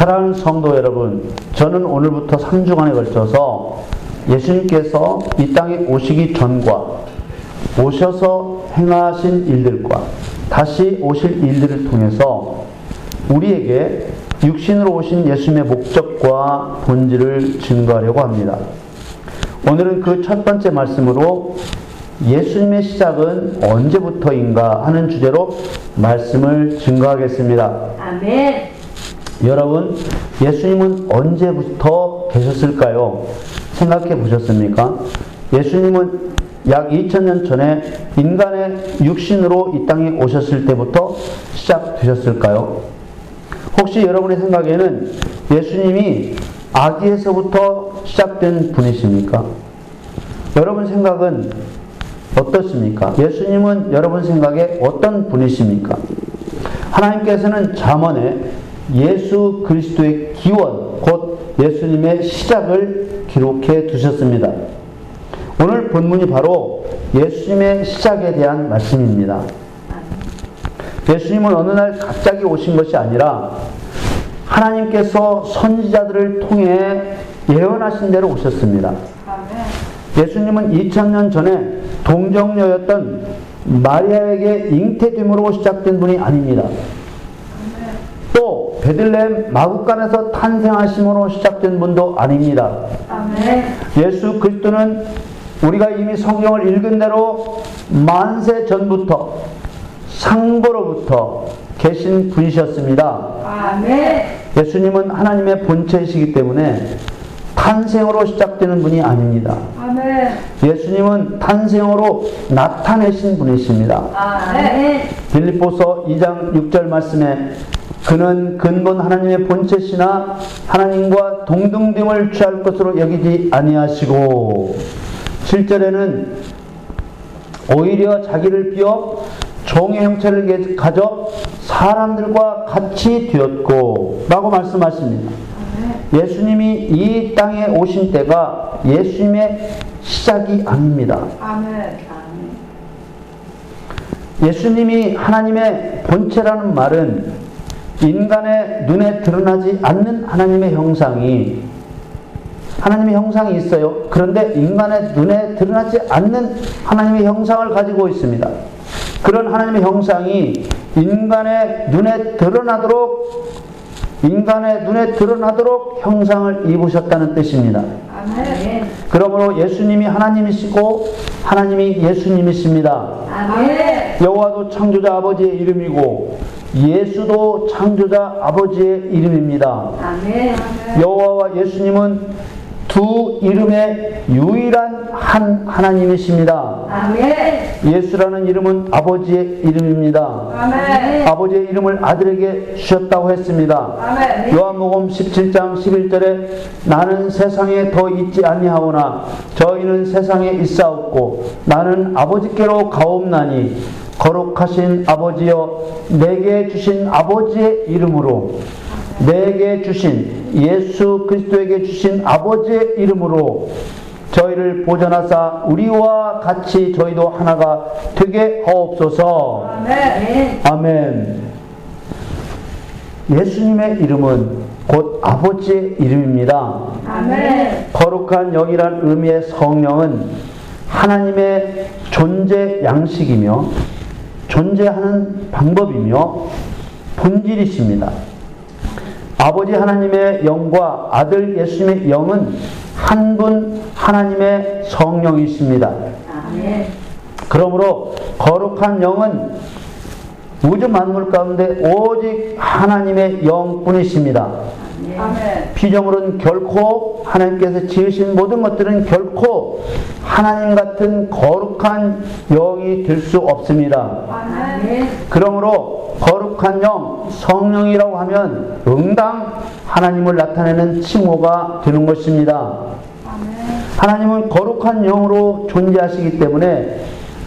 사랑하는 성도 여러분, 저는 오늘부터 3주간에 걸쳐서 예수님께서 이 땅에 오시기 전과 오셔서 행하신 일들과 다시 오실 일들을 통해서 우리에게 육신으로 오신 예수님의 목적과 본질을 증거하려고 합니다. 오늘은 그 첫 번째 말씀으로 예수님의 시작은 언제부터인가 하는 주제로 말씀을 증거하겠습니다. 아멘. 여러분, 예수님은 언제부터 계셨을까요? 생각해 보셨습니까? 예수님은 약 2000년 전에 인간의 육신으로 이 땅에 오셨을 때부터 시작되셨을까요? 혹시 여러분의 생각에는 예수님이 아기에서부터 시작된 분이십니까? 여러분 생각은 어떻습니까? 예수님은 여러분 생각에 어떤 분이십니까? 하나님께서는 잠언에 예수 그리스도의 기원, 곧 예수님의 시작을 기록해 두셨습니다. 오늘 본문이 바로 예수님의 시작에 대한 말씀입니다. 예수님은 어느 날 갑자기 오신 것이 아니라 하나님께서 선지자들을 통해 예언하신 대로 오셨습니다. 예수님은 2000년 전에 동정녀였던 마리아에게 잉태됨으로 시작된 분이 아닙니다. 또 베들레헴 마구간에서 탄생하심으로 시작된 분도 아닙니다. 예수 그리스도는 우리가 이미 성경을 읽은 대로 만세 전부터 상보로부터 계신 분이셨습니다. 예수님은 하나님의 본체이시기 때문에 탄생으로 시작되는 분이 아닙니다. 예수님은 탄생으로 나타내신 분이십니다. 빌립보서 2장 6절 말씀에 그는 근본 하나님의 본체시나 하나님과 동등됨을 취할 것으로 여기지 아니하시고 7절에는 오히려 자기를 비워 종의 형체를 가져 사람들과 같이 되었고 라고 말씀하십니다. 예수님이 이 땅에 오신 때가 예수님의 시작이 아닙니다. 예수님이 하나님의 본체라는 말은 인간의 눈에 드러나지 않는 하나님의 형상이 있어요. 그런데 인간의 눈에 드러나지 않는 하나님의 형상을 가지고 있습니다. 그런 하나님의 형상이 인간의 눈에 드러나도록 형상을 입으셨다는 뜻입니다. 그러므로 예수님이 하나님이시고 하나님이 예수님이십니다. 여호와도 창조자 아버지의 이름이고 예수도 창조자 아버지의 이름입니다. 여호와와 예수님은 두 이름의 유일한 한 하나님이십니다. 예수라는 이름은 아버지의 이름입니다. 아버지의 이름을 아들에게 주셨다고 했습니다. 요한복음 17장 11절에 나는 세상에 더 있지 아니하오나 저희는 세상에 있사옵고 나는 아버지께로 가옵나니 거룩하신 아버지여 내게 주신 아버지의 이름으로 내게 주신 예수 그리스도에게 주신 아버지의 이름으로 저희를 보존하사 우리와 같이 저희도 하나가 되게 하옵소서. 아멘. 예수님의 이름은 곧 아버지의 이름입니다. 거룩한 영이란 의미의 성령은 하나님의 존재 양식이며 존재하는 방법이며 본질이십니다. 아버지 하나님의 영과 아들 예수님의 영은 한 분 하나님의 성령이십니다. 그러므로 거룩한 영은 우주 만물 가운데 오직 하나님의 영뿐이십니다. 피조물은 결코 하나님께서 지으신 모든 것들은 결코 하나님 같은 거룩한 영이 될 수 없습니다. 그러므로 거룩한 영, 성령이라고 하면 응당 하나님을 나타내는 칭호가 되는 것입니다. 하나님은 거룩한 영으로 존재하시기 때문에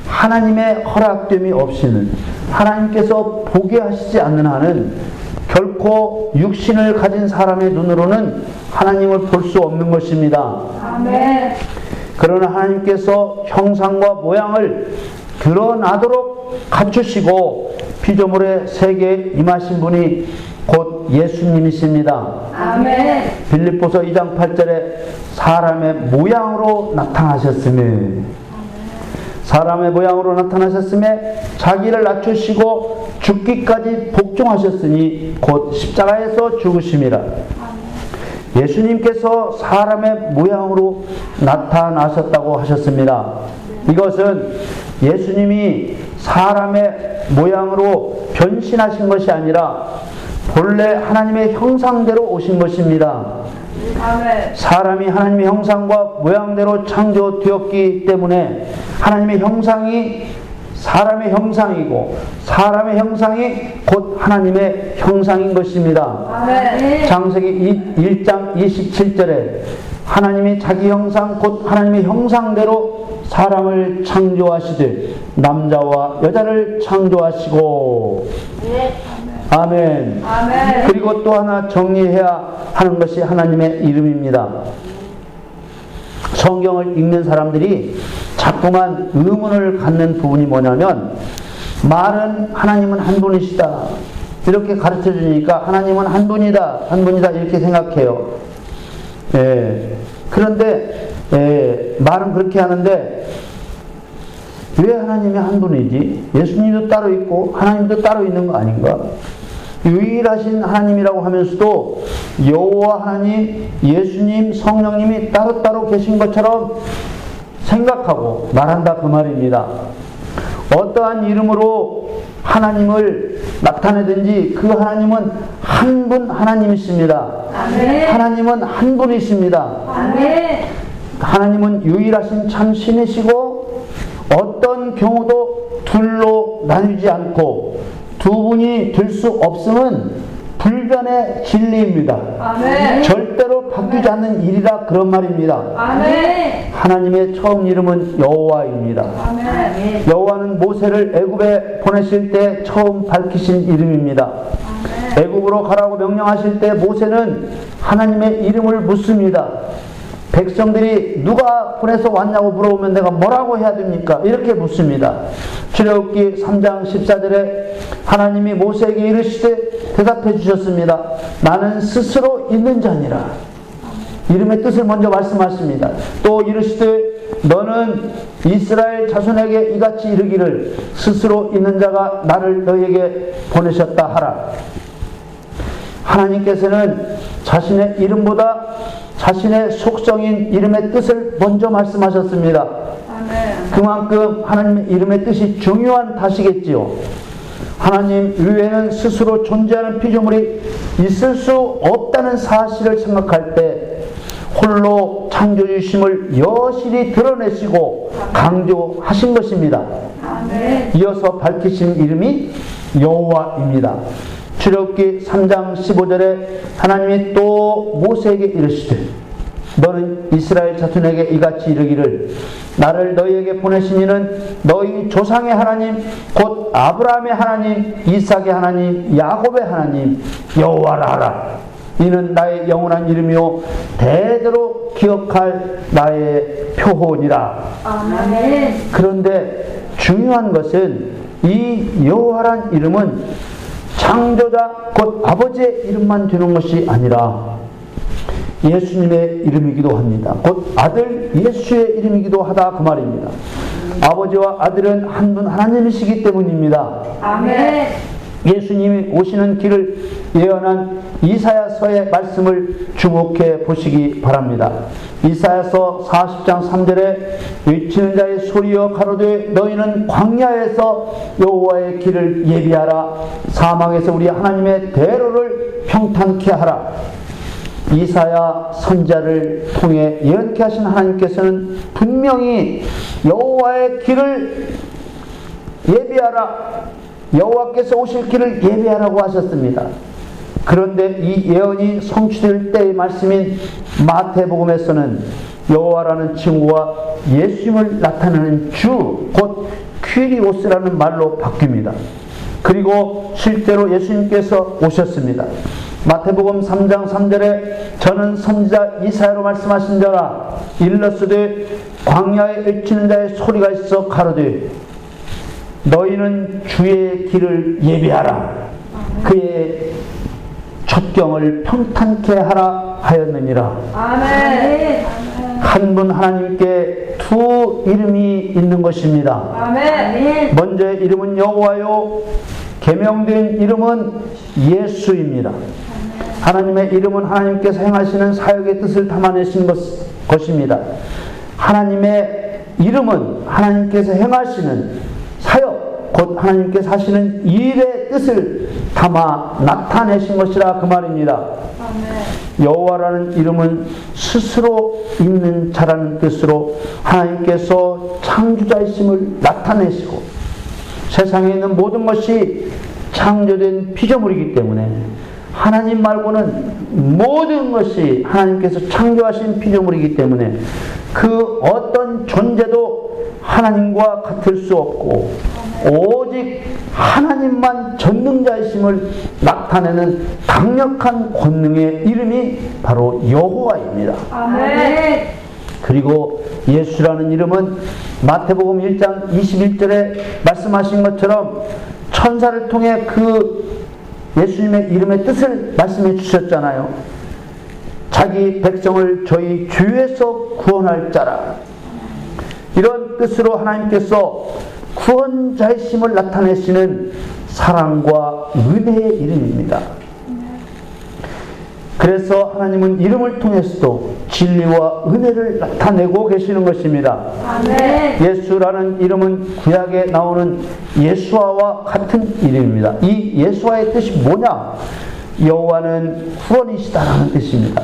하나님의 허락됨이 없이는 하나님께서 보게 하시지 않는 한은 결코 육신을 가진 사람의 눈으로는 하나님을 볼 수 없는 것입니다. 그러나 하나님께서 형상과 모양을 드러나도록 갖추시고 피조물의 세계에 임하신 분이 곧 곧 예수님이십니다. 아멘. 빌립보서 2장 8절에 사람의 모양으로 나타나셨으며, 사람의 모양으로 나타나셨음에 자기를 낮추시고 죽기까지 복종하셨으니 곧 십자가에서 죽으심이라. 예수님께서 사람의 모양으로 나타나셨다고 하셨습니다. 이것은 예수님이 사람의 모양으로 변신하신 것이 아니라 본래 하나님의 형상대로 오신 것입니다. 사람이 하나님의 형상과 모양대로 창조되었기 때문에 하나님의 형상이 사람의 형상이고 사람의 형상이 곧 하나님의 형상인 것입니다. 아멘. 창세기 1장 27절에 하나님이 자기 형상 곧 하나님의 형상대로 사람을 창조하시되 남자와 여자를 창조하시고. 아멘. 아멘. 그리고 또 하나 정리해야 하는 것이 하나님의 이름입니다. 성경을 읽는 사람들이 자꾸만 의문을 갖는 부분이 뭐냐면, 말은 하나님은 한 분이시다 이렇게 가르쳐 주니까 하나님은 한 분이다, 한 분이다 이렇게 생각해요. 그런데 말은 그렇게 하는데 왜 하나님이 한 분이지? 예수님도 따로 있고 하나님도 따로 있는 거 아닌가? 유일하신 하나님이라고 하면서도 여호와 하나님, 예수님, 성령님이 따로따로 계신 것처럼 생각하고 말한다 그 말입니다. 어떠한 이름으로 하나님을 나타내든지 그 하나님은 한 분 하나님이십니다. 아멘. 하나님은 한 분이십니다. 아멘. 하나님은 유일하신 참 신이시고 어떤 경우도 둘로 나뉘지 않고 두 분이 될 수 없음은 불변의 진리입니다. 아멘. 절대로 바뀌지 않는 일이라 그런 말입니다. 아멘. 하나님의 처음 이름은 여호와입니다. 아멘. 여호와는 모세를 애굽에 보내실 때 처음 밝히신 이름입니다. 애굽으로 가라고 명령하실 때 모세는 하나님의 이름을 묻습니다. 백성들이 누가 보내서 왔냐고 물어보면 내가 뭐라고 해야 됩니까? 이렇게 묻습니다. 출애굽기 3장 14절에 하나님이 모세에게 이르시되 대답해 주셨습니다. 나는 스스로 있는 자니라. 이름의 뜻을 먼저 말씀하십니다. 또 이르시되 너는 이스라엘 자손에게 이같이 이르기를 스스로 있는 자가 나를 너희에게 보내셨다 하라. 하나님께서는 자신의 이름보다 자신의 속성인 이름의 뜻을 먼저 말씀하셨습니다. 아멘. 그만큼 하나님의 이름의 뜻이 중요한 탓이겠지요. 하나님 외에는 스스로 존재하는 피조물이 있을 수 없다는 사실을 생각할 때 홀로 창조주심을 여실히 드러내시고 강조하신 것입니다. 아멘. 이어서 밝히신 이름이 여호와입니다. 출애굽기 3장 15절에 하나님이 또 모세에게 이르시되 너는 이스라엘 자손에게 이같이 이르기를 나를 너희에게 보내신 이는 너희 조상의 하나님 곧 아브라함의 하나님 이삭의 하나님 야곱의 하나님 여호와라 하라. 이는 나의 영원한 이름이요 대대로 기억할 나의 표호니라. 아멘. 그런데 중요한 것은 이 여호와란 이름은 창조자 곧 아버지의 이름만 되는 것이 아니라 예수님의 이름이기도 합니다. 곧 아들 예수의 이름이기도 하다 그 말입니다. 아버지와 아들은 한 분 하나님이시기 때문입니다. 아멘. 예수님이 오시는 길을 예언한 이사야서의 말씀을 주목해 보시기 바랍니다. 이사야서 40장 3절에 외치는 자의 소리여 가로되 너희는 광야에서 여호와의 길을 예비하라. 사막에서 우리 하나님의 대로를 평탄케 하라. 이사야 선자를 통해 예언케 하신 하나님께서는 분명히 여호와의 길을 예비하라, 여호와께서 오실 길을 예비하라고 하셨습니다. 그런데 이 예언이 성취될 때의 말씀인 마태복음에서는 여호와라는 칭호와 예수님을 나타내는 주, 곧 퀴리오스라는 말로 바뀝니다. 그리고 실제로 예수님께서 오셨습니다. 마태복음 3장 3절에 저는 선지자 이사야로 말씀하신 자라. 일러스되 광야에 외치는 자의 소리가 있어 가로되 너희는 주의 길을 예비하라. 그의 첩경을 평탄케 하라 하였느니라. 아멘. 한 분 하나님께 두 이름이 있는 것입니다. 아멘. 먼저의 이름은 여호와요, 계명된 이름은 예수입니다. 하나님의 이름은 하나님께서 행하시는 사역의 뜻을 담아내신 것입니다. 하나님의 이름은 하나님께서 행하시는 사역, 곧 하나님께서 하시는 일의 뜻을 담아 나타내신 것이라 그 말입니다. 여호와라는 이름은 스스로 있는 자라는 뜻으로 하나님께서 창조자이심을 나타내시고 세상에 있는 모든 것이 창조된 피조물이기 때문에 하나님 말고는 모든 것이 하나님께서 창조하신 피조물이기 때문에 그 어떤 존재도 하나님과 같을 수 없고 오직 하나님만 전능자이심을 나타내는 강력한 권능의 이름이 바로 여호와입니다. 아멘. 그리고 예수라는 이름은 마태복음 1장 21절에 말씀하신 것처럼 천사를 통해 그 예수님의 이름의 뜻을 말씀해 주셨잖아요. 자기 백성을 저희 주에서 구원할 자라. 이런 뜻으로 하나님께서 구원자이심을 나타내시는 사랑과 은혜의 이름입니다. 그래서 하나님은 이름을 통해서도 진리와 은혜를 나타내고 계시는 것입니다. 아멘. 예수라는 이름은 구약에 나오는 예수아와 같은 이름입니다. 이 예수아의 뜻이 뭐냐? 여호와는 구원이시다라는 뜻입니다.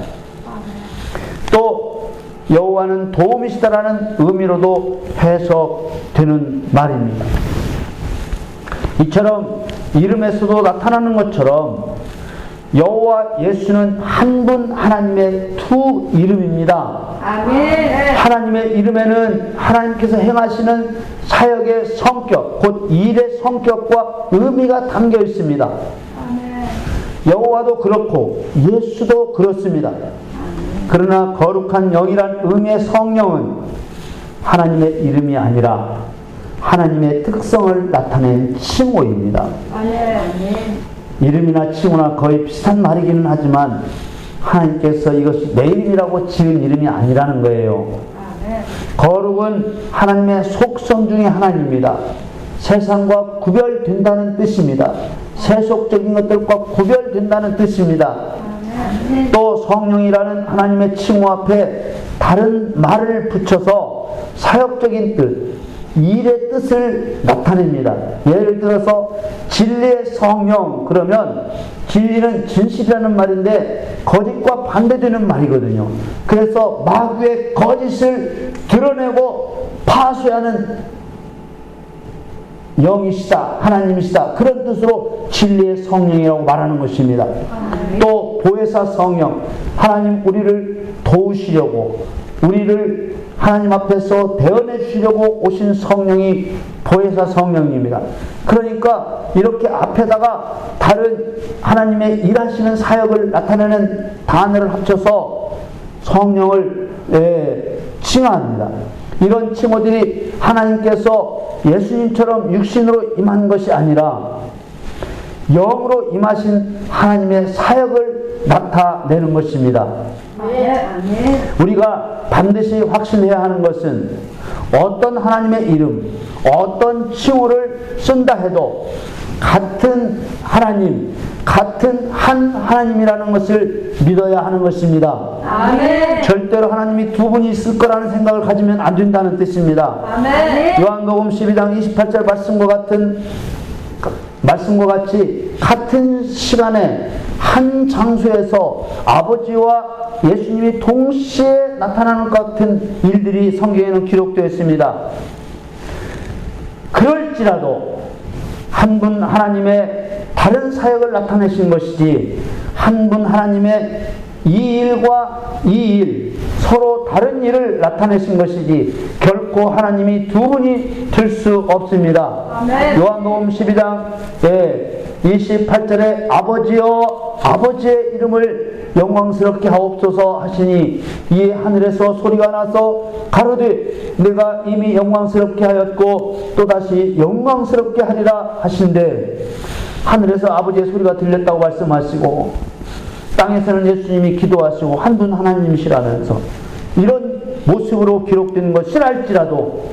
또 여호와는 도움이시다라는 의미로도 해석되는 말입니다. 이처럼 이름에서도 나타나는 것처럼 여호와 예수는 한 분 하나님의 두 이름입니다. 아멘. 하나님의 이름에는 하나님께서 행하시는 사역의 성격, 곧 일의 성격과 의미가 담겨 있습니다. 여호와도 그렇고 예수도 그렇습니다. 그러나 거룩한 영이란 의미의 성령은 하나님의 이름이 아니라 하나님의 특성을 나타낸 칭호입니다. 아멘. 이름이나 칭호나 거의 비슷한 말이기는 하지만 하나님께서 이것이 내 이름이라고 지은 이름이 아니라는 거예요. 거룩은 하나님의 속성 중에 하나입니다. 세상과 구별된다는 뜻입니다. 세속적인 것들과 구별된다는 뜻입니다. 또 성령이라는 하나님의 칭호 앞에 다른 말을 붙여서 사역적인 뜻, 일의 뜻을 나타냅니다. 예를 들어서 진리의 성령 그러면 진리는 진실이라는 말인데 거짓과 반대되는 말이거든요. 그래서 마귀의 거짓을 드러내고 파쇄하는 영이시다, 하나님이시다, 그런 뜻으로 진리의 성령이라고 말하는 것입니다. 또 보혜사 성령, 하나님 우리를 도우시려고 우리를 하나님 앞에서 대언해 주시려고 오신 성령이 보혜사 성령입니다. 그러니까 이렇게 앞에다가 다른 하나님의 일하시는 사역을 나타내는 단어를 합쳐서 성령을 칭하합니다. 이런 칭호들이 하나님께서 예수님처럼 육신으로 임한 것이 아니라 영으로 임하신 하나님의 사역을 나타내는 것입니다. 우리가 반드시 확신해야 하는 것은 어떤 하나님의 이름, 어떤 칭호를 쓴다 해도 같은 하나님, 같은 한 하나님이라는 것을 믿어야 하는 것입니다. 아멘. 절대로 하나님이 두 분이 있을 거라는 생각을 가지면 안 된다는 뜻입니다. 아멘. 요한복음 12장 28절 말씀과 같이 같은 시간에 한 장소에서 아버지와 예수님이 동시에 나타나는 것 같은 일들이 성경에는 기록되어 있습니다. 그럴지라도 한 분 하나님의 다른 사역을 나타내신 것이지 한 분 하나님의 이 일과 이 일 서로 다른 일을 나타내신 것이지 결코 하나님이 두 분이 될 수 없습니다. 아멘. 요한복음 12장 28절에 아버지여 아버지의 이름을 영광스럽게 하옵소서 하시니 이에 하늘에서 소리가 나서 가로되 내가 이미 영광스럽게 하였고 또다시 영광스럽게 하리라 하신대 하늘에서 아버지의 소리가 들렸다고 말씀하시고 땅에서는 예수님이 기도하시고 한 분 하나님이시라면서 이런 모습으로 기록된 것이랄지라도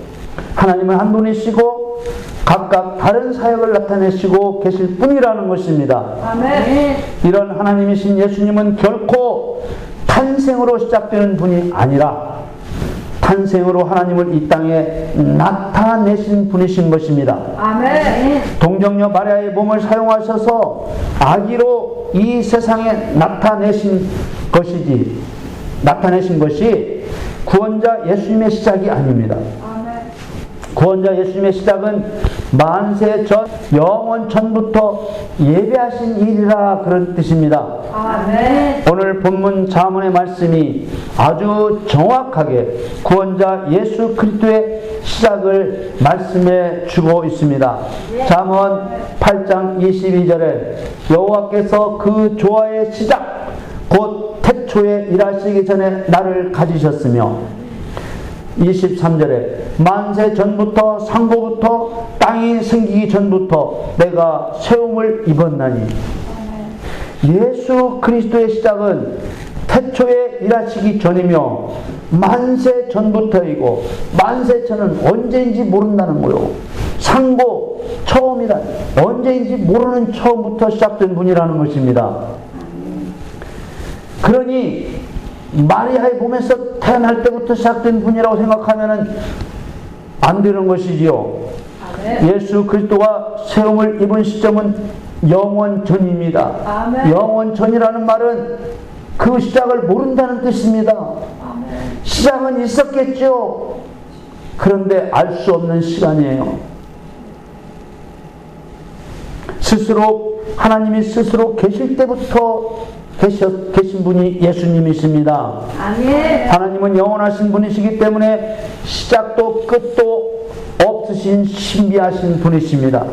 하나님은 한 분이시고 각각 다른 사역을 나타내시고 계실 뿐이라는 것입니다. 아멘. 이런 하나님이신 예수님은 결코 탄생으로 시작되는 분이 아니라 탄생으로 하나님을 이 땅에 나타내신 분이신 것입니다. 아멘. 동정녀 마리아의 몸을 사용하셔서 아기로 이 세상에 나타내신 것이 구원자 예수님의 시작이 아닙니다. 아멘. 구원자 예수님의 시작은 만세 전 영원 전부터 예배하신 일이라 그런 뜻입니다. 아멘. 오늘 본문 잠언의 말씀이 아주 정확하게 구원자 예수 그리스도의 시작을 말씀해 주고 있습니다. 잠언 8장 22절에 여호와께서 그 조화의 시작 곧 태초에 일하시기 전에 나를 가지셨으며 23절에 만세 전부터 상고부터 땅이 생기기 전부터 내가 세움을 입었나니. 예수 그리스도의 시작은 태초에 일하시기 전이며 만세 전부터이고 만세전은 언제인지 모른다는 거요. 상고 처음이란 언제인지 모르는 처음부터 시작된 분이라는 것입니다. 그러니 마리아의 몸에서 태어날 때부터 시작된 분이라고 생각하면 안 되는 것이지요. 아멘. 예수 그리스도가 세움을 입은 시점은 영원 전입니다. 아멘. 영원 전이라는 말은 그 시작을 모른다는 뜻입니다. 아멘. 시작은 있었겠죠. 그런데 알 수 없는 시간이에요. 하나님이 스스로 계실 때부터 계신 분이 예수님이십니다. 아멘. 하나님은 영원하신 분이시기 때문에 시작도 끝도 없으신 신비하신 분이십니다.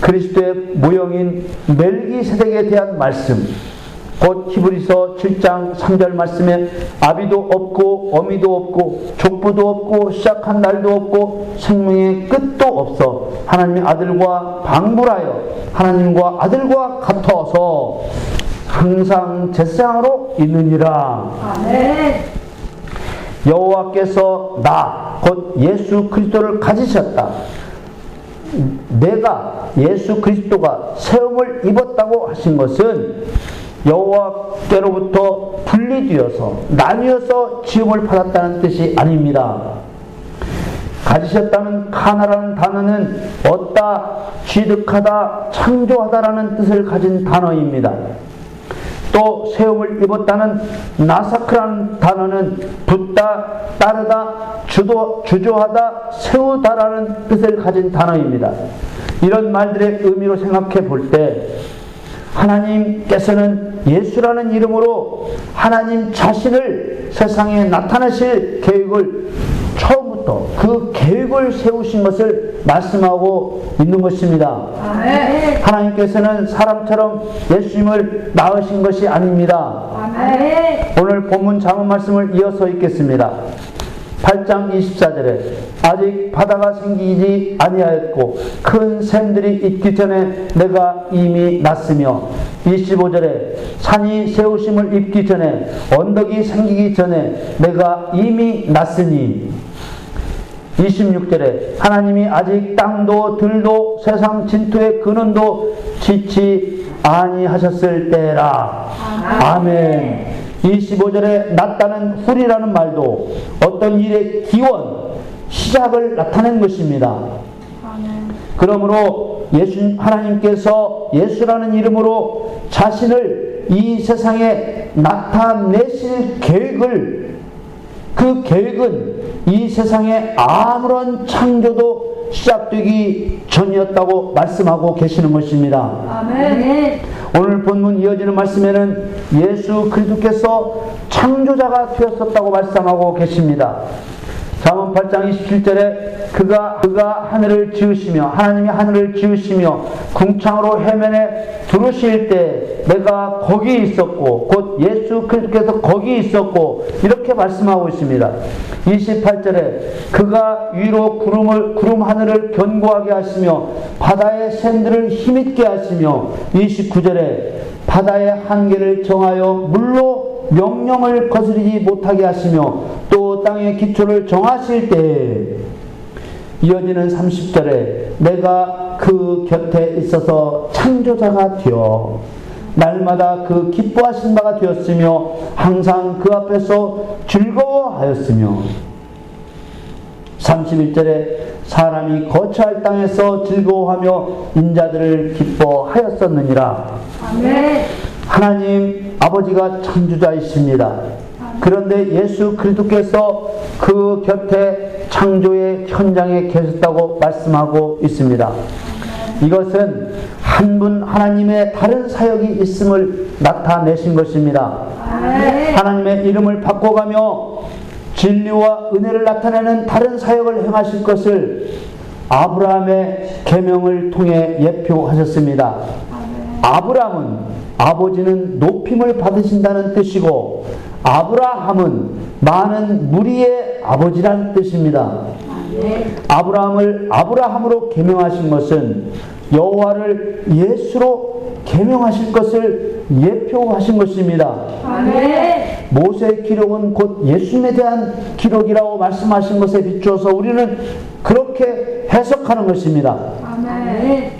그리스도의 모형인 멜기세덱에 대한 말씀, 곧 히브리서 7장 3절 말씀에 아비도 없고 어미도 없고 족부도 없고 시작한 날도 없고 생명의 끝도 없어 하나님의 아들과 방불하여 하나님과 아들과 같아서 항상 제사장으로 있느니라. 아멘. 여호와께서 나 곧 예수 그리스도를 가지셨다. 내가 예수 그리스도가 세움을 입었다고 하신 것은 여호와께로부터 분리되어서 나뉘어서 지음을 받았다는 뜻이 아닙니다. 가지셨다는 카나라는 단어는 얻다, 취득하다, 창조하다라는 뜻을 가진 단어입니다. 또 세움을 입었다는 나사크라는 단어는 붙다, 따르다, 주조하다, 세우다라는 뜻을 가진 단어입니다. 이런 말들의 의미로 생각해 볼 때 하나님께서는 예수라는 이름으로 하나님 자신을 세상에 나타내실 계획을 처음부터 그 계획을 세우신 것을 말씀하고 있는 것입니다. 아멘. 하나님께서는 사람처럼 예수님을 낳으신 것이 아닙니다. 아멘. 오늘 본문 잠언 말씀을 이어서 읽겠습니다. 8장 24절에 아직 바다가 생기지 아니하였고 큰 샘들이 있기 전에 내가 이미 났으며 25절에 산이 세우심을 입기 전에 언덕이 생기기 전에 내가 이미 났으니 26절에 하나님이 아직 땅도 들도 세상 진토의 근원도 짓지 아니하셨을 때라. 아멘. 25절에 났다는 훌이라는 말도 어떤 일의 기원, 시작을 나타낸 것입니다. 그러므로 하나님께서 예수라는 이름으로 자신을 이 세상에 나타내실 그 계획은 이 세상에 아무런 창조도 시작되기 전이었다고 말씀하고 계시는 것입니다. 아멘. 오늘 본문 이어지는 말씀에는 예수 그리스도께서 창조자가 되었었다고 말씀하고 계십니다. 잠언 8장 27절에 그가 하늘을 지으시며 하나님이 하늘을 지으시며 궁창으로 해면에 두르실 때 내가 거기 있었고 곧 예수 그리스도께서 거기 있었고 이렇게 말씀하고 있습니다. 28절에 그가 위로 구름 하늘을 견고하게 하시며 바다의 샘들을 힘있게 하시며 29절에 바다의 한계를 정하여 물로 명령을 거스르지 못하게 하시며 또 땅의 기초를 정하실 때 이어지는 30절에 내가 그 곁에 있어서 창조자가 되어 날마다 그 기뻐하신 바가 되었으며 항상 그 앞에서 즐거워하였으며 31절에 사람이 거처할 땅에서 즐거워하며 인자들을 기뻐하였었느니라. 아멘. 하나님 아버지가 창조자이십니다. 그런데 예수 그리스도께서 그 곁에 창조의 현장에 계셨다고 말씀하고 있습니다. 이것은 한 분 하나님의 다른 사역이 있음을 나타내신 것입니다. 아멘. 하나님의 이름을 바꿔가며 진리와 은혜를 나타내는 다른 사역을 행하실 것을 아브라함의 계명을 통해 예표하셨습니다. 아브라함은 아버지는 높임을 받으신다는 뜻이고 아브라함은 많은 무리의 아버지라는 뜻입니다. 아브라함을 아브라함으로 계명하신 것은 여호와를 예수로 계명하실 것을 예표하신 것입니다. 아멘. 모세의 기록은 곧 예수님에 대한 기록이라고 말씀하신 것에 비추어서 우리는 그렇게 해석하는 것입니다. 아멘.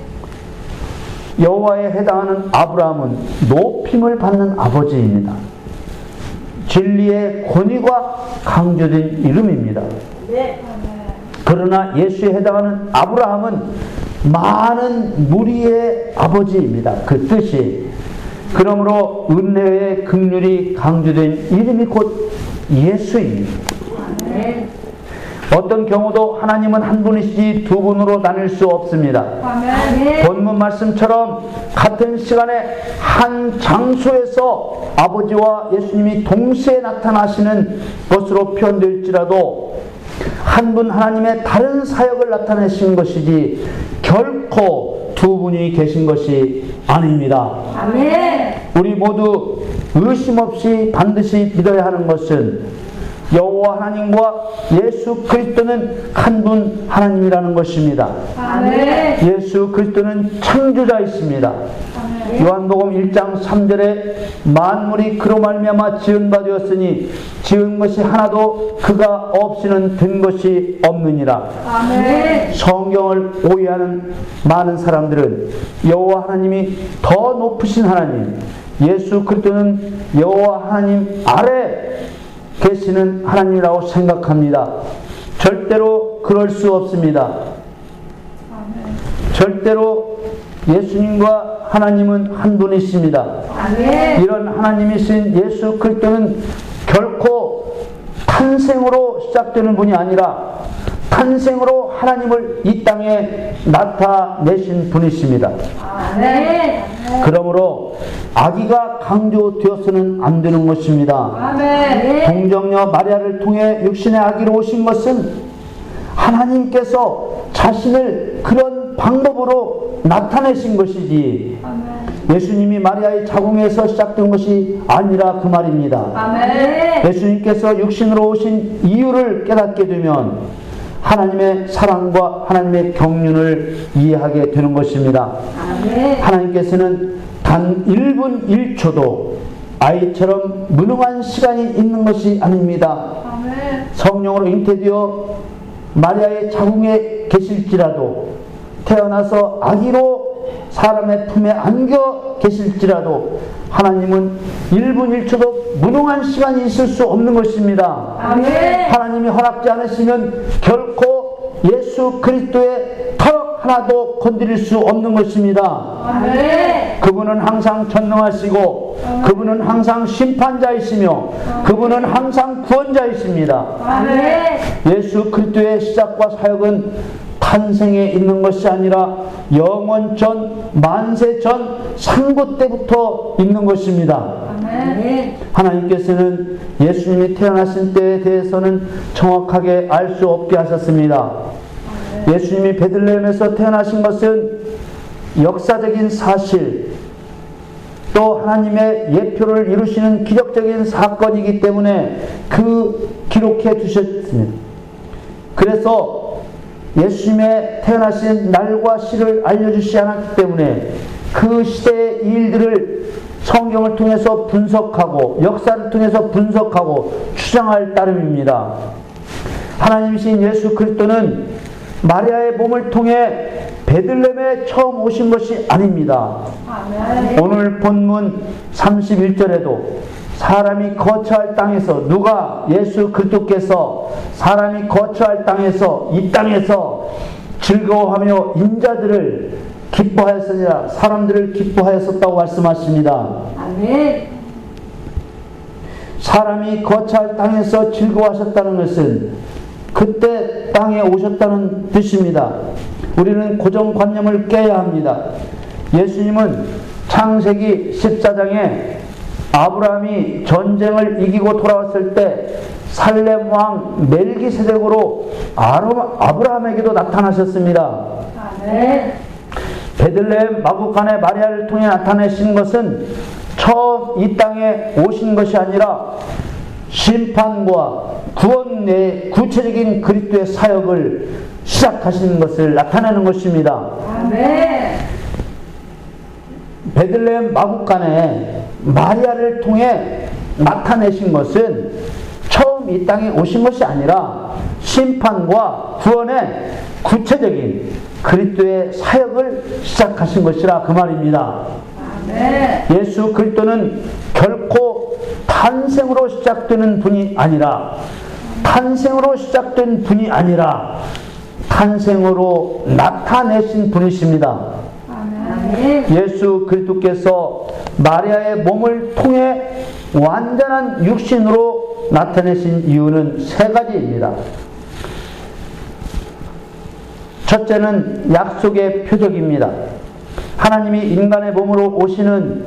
여호와에 해당하는 아브라함은 높임을 받는 아버지입니다. 진리의 권위가 강조된 이름입니다. 그러나 예수에 해당하는 아브라함은 많은 무리의 아버지입니다. 그 뜻이. 그러므로 은혜의 긍휼이 강조된 이름이 곧 예수입니다. 아멘. 어떤 경우도 하나님은 한 분이시지 두 분으로 나눌 수 없습니다. 아멘. 본문 말씀처럼 같은 시간에 한 장소에서 아버지와 예수님이 동시에 나타나시는 것으로 표현될지라도 한 분 하나님의 다른 사역을 나타내신 것이지 결코 두 분이 계신 것이 아닙니다. 아멘. 우리 모두 의심 없이 반드시 믿어야 하는 것은 여호와 하나님과 예수 그리스도는 한 분 하나님이라는 것입니다. 아멘. 예수 그리스도는 창조자이십니다. 요한복음 1장 3절에 만물이 그로 말미암아 지은 바 되었으니 지은 것이 하나도 그가 없이는 된 것이 없느니라. 아멘. 성경을 오해하는 많은 사람들은 여호와 하나님이 더 높으신 하나님, 예수 그리스도는 여호와 하나님 아래 계시는 하나님이라고 생각합니다. 절대로 그럴 수 없습니다. 절대로 예수님과 하나님은 한 분이십니다. 아멘. 이런 하나님이신 예수 그리스도는 결코 탄생으로 시작되는 분이 아니라 탄생으로 하나님을 이 땅에 나타내신 분이십니다. 아멘. 그러므로 아기가 강조되어서는 안 되는 것입니다. 아멘. 동정녀 마리아를 통해 육신의 아기로 오신 것은 하나님께서 자신을 그런 방법으로 나타내신 것이지 예수님이 마리아의 자궁에서 시작된 것이 아니라 그 말입니다. 아멘. 예수님께서 육신으로 오신 이유를 깨닫게 되면 하나님의 사랑과 하나님의 경륜을 이해하게 되는 것입니다. 아멘. 하나님께서는 단 1분 1초도 아이처럼 무능한 시간이 있는 것이 아닙니다. 아멘. 성령으로 잉태되어 마리아의 자궁에 계실지라도 태어나서 아기로 사람의 품에 안겨 계실지라도 하나님은 1분 1초도 무능한 시간이 있을 수 없는 것입니다. 아멘. 하나님이 허락지 않으시면 결코 예수 그리스도의 턱 하나도 건드릴 수 없는 것입니다. 아멘. 그분은 항상 전능하시고 그분은 항상 심판자이시며 그분은 항상 구원자이십니다. 아멘. 예수 그리스도의 시작과 사역은 탄생에 있는 것이 아니라 영원 전, 만세 전, 상부 때부터 있는 것입니다. 아멘. 하나님께서는 예수님이 태어나신 때에 대해서는 정확하게 알 수 없게 하셨습니다. 예수님이 베들레헴에서 태어나신 것은 역사적인 사실, 또 하나님의 예표를 이루시는 기적적인 사건이기 때문에 그 기록해 두셨습니다. 그래서 예수님의 태어나신 날과 시를 알려주시지 않았기 때문에 그 시대의 일들을 성경을 통해서 분석하고 역사를 통해서 분석하고 추정할 따름입니다. 하나님이신 예수 그리스도는 마리아의 몸을 통해 베들레헴에 처음 오신 것이 아닙니다. 아멘. 오늘 본문 31절에도 사람이 거처할 땅에서, 누가? 예수 그리스도께서 사람이 거처할 땅에서, 이 땅에서 즐거워하며 인자들을 기뻐하였으니라, 사람들을 기뻐하였었다고 말씀하십니다. 아멘. 사람이 거처할 땅에서 즐거워하셨다는 것은 그때 땅에 오셨다는 뜻입니다. 우리는 고정관념을 깨야 합니다. 예수님은 창세기 14장에 아브라함이 전쟁을 이기고 돌아왔을 때 살렘 왕 멜기세덱으로 아브라함에게도 나타나셨습니다. 아멘. 베들레헴 마구간의 마리아를 통해 나타내신 것은 처음 이 땅에 오신 것이 아니라 심판과 구원 내 구체적인 그리스도의 사역을 시작하신 것을 나타내는 것입니다. 아멘. 베들레헴 마구간에 마리아를 통해 나타내신 것은 처음 이 땅에 오신 것이 아니라 심판과 구원의 구체적인 그리스도의 사역을 시작하신 것이라 그 말입니다. 아멘. 예수 그리스도는 결코 탄생으로 시작되는 분이 아니라 탄생으로 나타내신 분이십니다. 아멘. 예수 그리스도께서 마리아의 몸을 통해 완전한 육신으로 나타내신 이유는 세 가지입니다. 첫째는 약속의 표적입니다. 하나님이 인간의 몸으로 오시는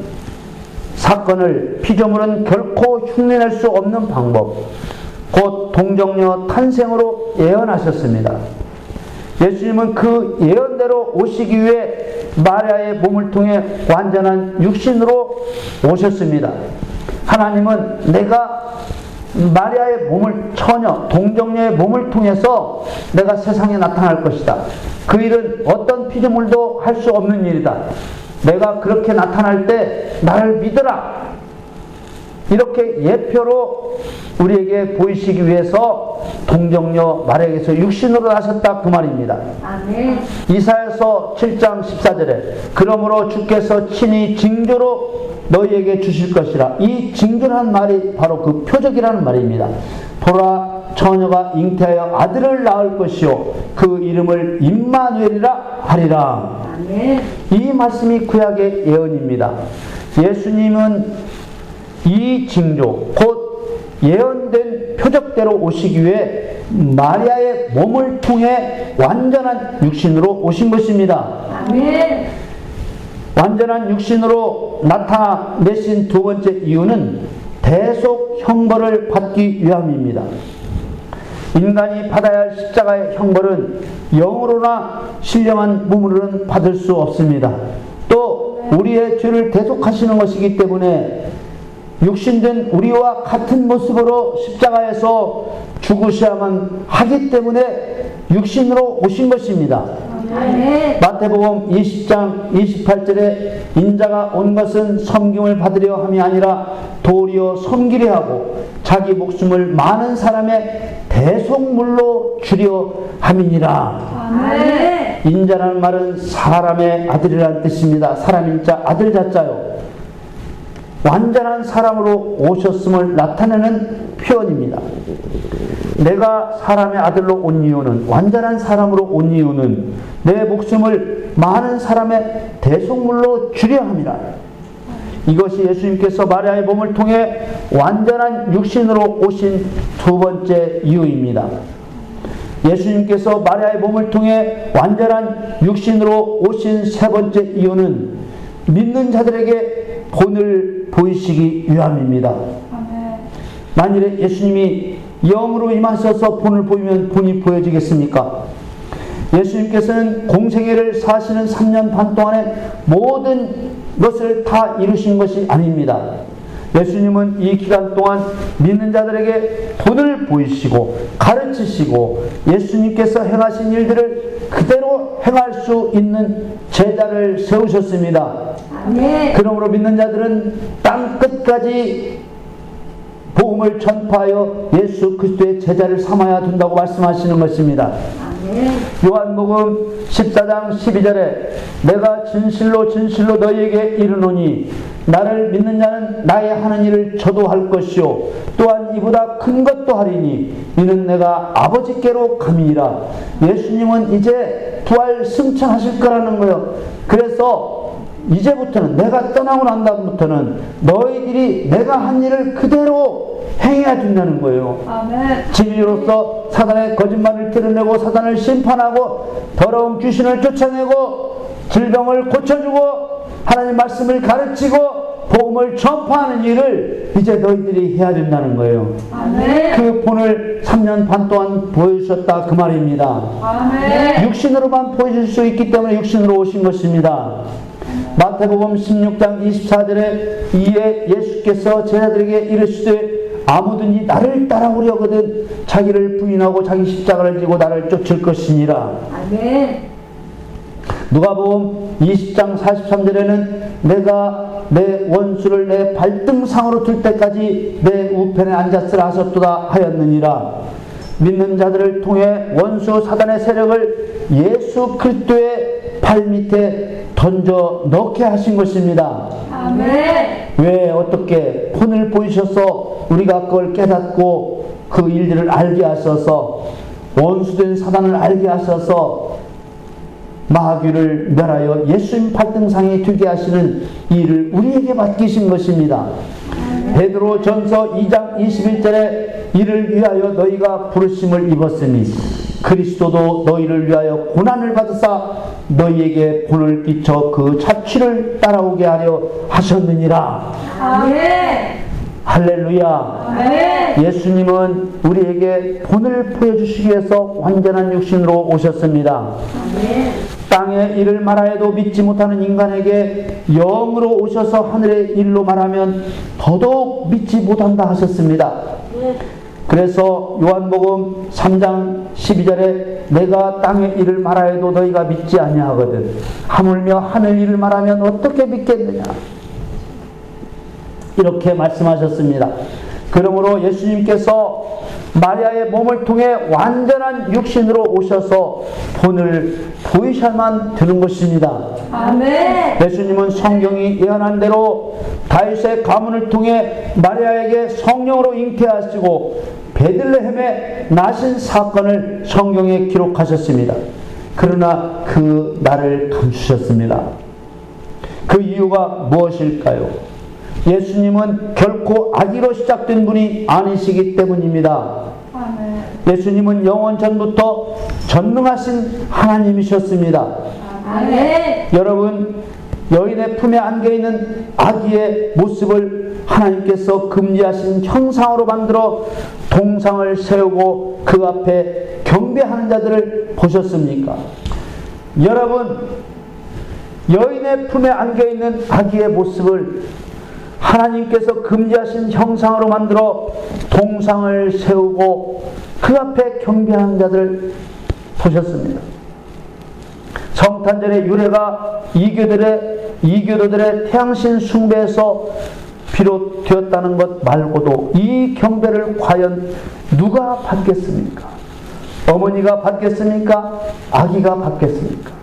사건을 피조물은 결코 흉내낼 수 없는 방법, 곧 동정녀 탄생으로 예언하셨습니다. 예수님은 그 예언대로 오시기 위해 마리아의 몸을 통해 완전한 육신으로 오셨습니다. 하나님은 내가 마리아의 몸을, 처녀, 동정녀의 몸을 통해서 내가 세상에 나타날 것이다. 그 일은 어떤 피조물도 할 수 없는 일이다. 내가 그렇게 나타날 때 나를 믿으라. 이렇게 예표로 우리에게 보이시기 위해서 동정녀 마리아에게서 육신으로 나셨다 그 말입니다. 아멘. 이사야서 7장 14절에 그러므로 주께서 친히 징조로 너희에게 주실 것이라. 이 징조라는 말이 바로 그 표적이라는 말입니다. 보라, 처녀가 잉태하여 아들을 낳을 것이요 그 이름을 임마누엘이라 하리라. 아멘. 이 말씀이 구약의 예언입니다. 예수님은 이 징조, 곧 예언된 표적대로 오시기 위해 마리아의 몸을 통해 완전한 육신으로 오신 것입니다. 아멘. 완전한 육신으로 나타내신 두 번째 이유는 대속 형벌을 받기 위함입니다. 인간이 받아야 할 십자가의 형벌은 영으로나 신령한 몸으로는 받을 수 없습니다. 또 우리의 죄를 대속하시는 것이기 때문에 육신된 우리와 같은 모습으로 십자가에서 죽으셔야만 하기 때문에 육신으로 오신 것입니다. 아멘. 마태복음 20장 28절에 인자가 온 것은 섬김을 받으려 함이 아니라 도리어 섬기려 하고 자기 목숨을 많은 사람의 대속물로 주려 함이니라. 아멘. 인자라는 말은 사람의 아들이라는 뜻입니다. 사람인자 아들 자자요. 완전한 사람으로 오셨음을 나타내는 표현입니다. 내가 사람의 아들로 온 이유는, 완전한 사람으로 온 이유는 내 목숨을 많은 사람의 대속물로 주려 함이라. 이것이 예수님께서 마리아의 몸을 통해 완전한 육신으로 오신 두 번째 이유입니다. 예수님께서 마리아의 몸을 통해 완전한 육신으로 오신 세 번째 이유는 믿는 자들에게 본을 보이시기 위함입니다. 만일에 예수님이 영으로 임하셔서 본을 보이면 본이 보여지겠습니까? 예수님께서는 공생애를 사시는 3년 반 동안에 모든 것을 다 이루신 것이 아닙니다. 예수님은 이 기간 동안 믿는 자들에게 본을 보이시고 가르치시고 예수님께서 행하신 일들을 그대로 행할 수 있는 제자를 세우셨습니다. 그러므로 믿는 자들은 땅 끝까지 복음을 전파하여 예수 그리스도의 제자를 삼아야 된다고 말씀하시는 것입니다. 요한복음 14장 12절에 내가 진실로 진실로 너희에게 이르노니 나를 믿는 자는 나의 하는 일을 저도 할 것이요 또한 이보다 큰 것도 하리니 이는 내가 아버지께로 감이니라. 예수님은 이제 부활 승천하실 거라는 거예요. 그래서 이제부터는 내가 떠나고 난 다음부터는 너희들이 내가 한 일을 그대로 행해야 된다는 거예요. 진리로서 사단의 거짓말을 드러내고 사단을 심판하고 더러운 귀신을 쫓아내고 질병을 고쳐주고 하나님 말씀을 가르치고 복음을 전파하는 일을 이제 너희들이 해야 된다는 거예요. 그 본을 3년 반 동안 보여주셨다 그 말입니다. 육신으로만 보여줄 수 있기 때문에 육신으로 오신 것입니다. 마태복음 16장 24절에 이에 예수께서 제자들에게 이르시되 아무든지 나를 따라오려거든 자기를 부인하고 자기 십자가를 지고 나를 쫓을 것이니라. 누가복음 20장 43절에는 내가 내 원수를 내 발등상으로 둘 때까지 내 우편에 앉았으라 하셨도다 하였느니라. 믿는 자들을 통해 원수 사단의 세력을 예수 그리스도의 발밑에 던져 넣게 하신 것입니다. 왜 어떻게 본을 보이셔서 우리가 그걸 깨닫고 그 일들을 알게 하셔서 원수된 사단을 알게 하셔서 마귀를 멸하여 예수님 발등상에 두게 하시는 일을 우리에게 맡기신 것입니다. 베드로 전서 2장 21절에 이를 위하여 너희가 부르심을 입었으니 그리스도도 너희를 위하여 고난을 받으사 너희에게 본을 끼쳐 그 자취를 따라오게 하려 하셨느니라. 할렐루야. 예수님은 우리에게 본을 보여주시기 위해서 완전한 육신으로 오셨습니다. 땅의 일을 말하여도 믿지 못하는 인간에게 영으로 오셔서 하늘의 일로 말하면 더더욱 믿지 못한다 하셨습니다. 그래서 요한복음 3장 12절에 내가 땅의 일을 말하여도 너희가 믿지 아니하거든 하물며 하늘 일을 말하면 어떻게 믿겠느냐 이렇게 말씀하셨습니다. 그러므로 예수님께서 마리아의 몸을 통해 완전한 육신으로 오셔서 본을 보이셔야만 되는 것입니다. 예수님은 성경이 예언한 대로 다윗의 가문을 통해 마리아에게 성령으로 잉태하시고 베들레헴에 나신 사건을 성경에 기록하셨습니다. 그러나 그 날을 감추셨습니다. 그 이유가 무엇일까요? 예수님은 결코 아기로 시작된 분이 아니시기 때문입니다. 예수님은 영원 전부터 전능하신 하나님이셨습니다. 여러분, 여인의 품에 안겨있는 아기의 모습을 하나님께서 금지하신 형상으로 만들어 동상을 세우고 그 앞에 경배하는 자들을 보셨습니까? 여러분, 여인의 품에 안겨있는 아기의 모습을 하나님께서 금지하신 형상으로 만들어 동상을 세우고 그 앞에 경배하는 자들을 보셨습니다. 성탄절의 유래가 이교도들의 태양신 숭배에서 비롯되었다는 것 말고도 이 경배를 과연 누가 받겠습니까? 어머니가 받겠습니까? 아기가 받겠습니까?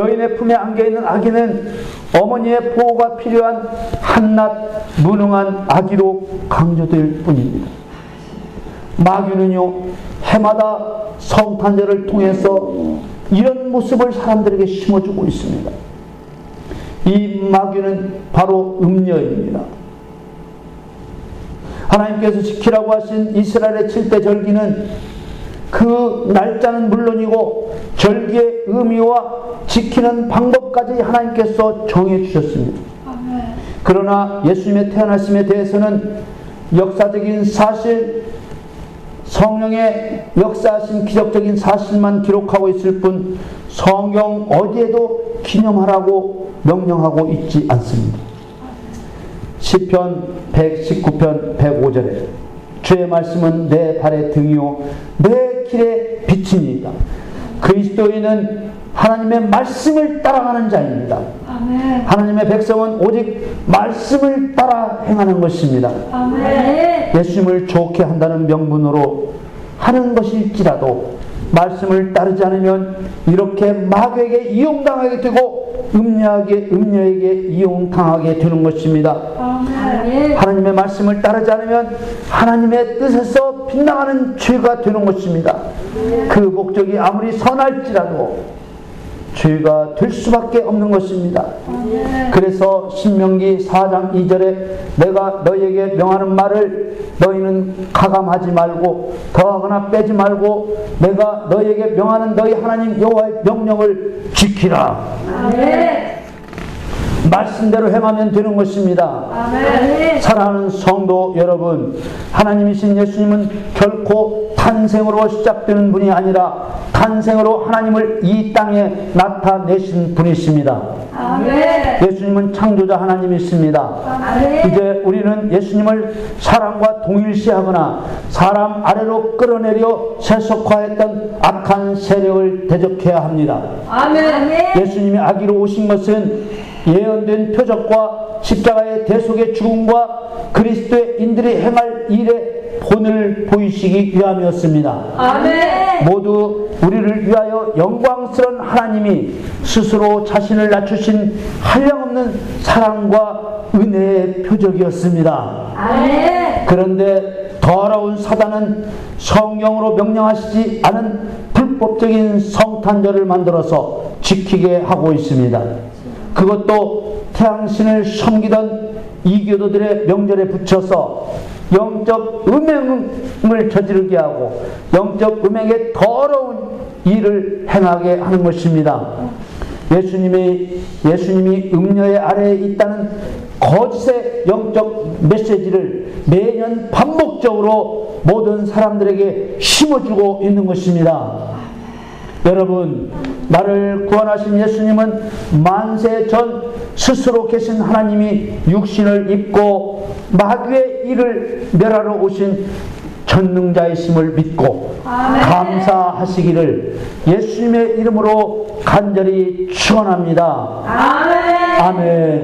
여인의 품에 안겨있는 아기는 어머니의 보호가 필요한 한낱 무능한 아기로 강조될 뿐입니다. 마귀는요, 해마다 성탄절을 통해서 이런 모습을 사람들에게 심어주고 있습니다. 이 마귀는 바로 음녀입니다. 하나님께서 지키라고 하신 이스라엘의 7대 절기는 그 날짜는 물론이고 절기의 의미와 지키는 방법까지 하나님께서 정해 주셨습니다. 그러나 예수님의 태어나심에 대해서는 역사적인 사실, 성령의 역사하신 기적적인 사실만 기록하고 있을 뿐 성경 어디에도 기념하라고 명령하고 있지 않습니다. 시편 119편 105절에 주의 말씀은 내 발의 등이요 내 길의 빛이니이다. 그리스도인은 하나님의 말씀을 따라가는 자입니다. 아멘. 하나님의 백성은 오직 말씀을 따라 행하는 것입니다. 아멘. 예수님을 좋게 한다는 명분으로 하는 것일지라도 말씀을 따르지 않으면 이렇게 마귀에게 이용당하게 되고 음녀에게 이용당하게 되는 것입니다. 아멘. 하나님의 말씀을 따르지 않으면 하나님의 뜻에서 빗나가는 죄가 되는 것입니다. 그 목적이 아무리 선할지라도 죄가 될 수밖에 없는 것입니다. 그래서 신명기 4장 2절에 내가 너희에게 명하는 말을 너희는 가감하지 말고 더하거나 빼지 말고 내가 너희에게 명하는 너희 하나님 여호와의 명령을 지키라. 아멘. 말씀대로 행하면 되는 것입니다. 아멘. 사랑하는 성도 여러분, 하나님이신 예수님은 결코 탄생으로 시작되는 분이 아니라 탄생으로 하나님을 이 땅에 나타내신 분이십니다. 아멘. 예수님은 창조자 하나님이십니다. 아멘. 이제 우리는 예수님을 사람과 동일시하거나 사람 아래로 끌어내려 세속화했던 악한 세력을 대적해야 합니다. 아멘. 예수님이 아기로 오신 것은 예언된 표적과 십자가의 대속의 죽음과 그리스도의 인들이 행할 일의 본을 보이시기 위함이었습니다. 아멘. 모두 우리를 위하여 영광스러운 하나님이 스스로 자신을 낮추신 한량없는 사랑과 은혜의 표적이었습니다. 아멘. 그런데 더러운 사단은 성경으로 명령하시지 않은 불법적인 성탄절을 만들어서 지키게 하고 있습니다. 그것도 태양신을 섬기던 이교도들의 명절에 붙여서 영적 음행을 저지르게 하고 영적 음행의 더러운 일을 행하게 하는 것입니다. 예수님이 음녀의 아래에 있다는 거짓의 영적 메시지를 매년 반복적으로 모든 사람들에게 심어주고 있는 것입니다. 여러분, 나를 구원하신 예수님은 만세 전 스스로 계신 하나님이 육신을 입고 마귀의 일을 멸하러 오신 전능자이심을 믿고 감사하시기를 예수님의 이름으로 간절히 축원합니다. 아멘. 아멘.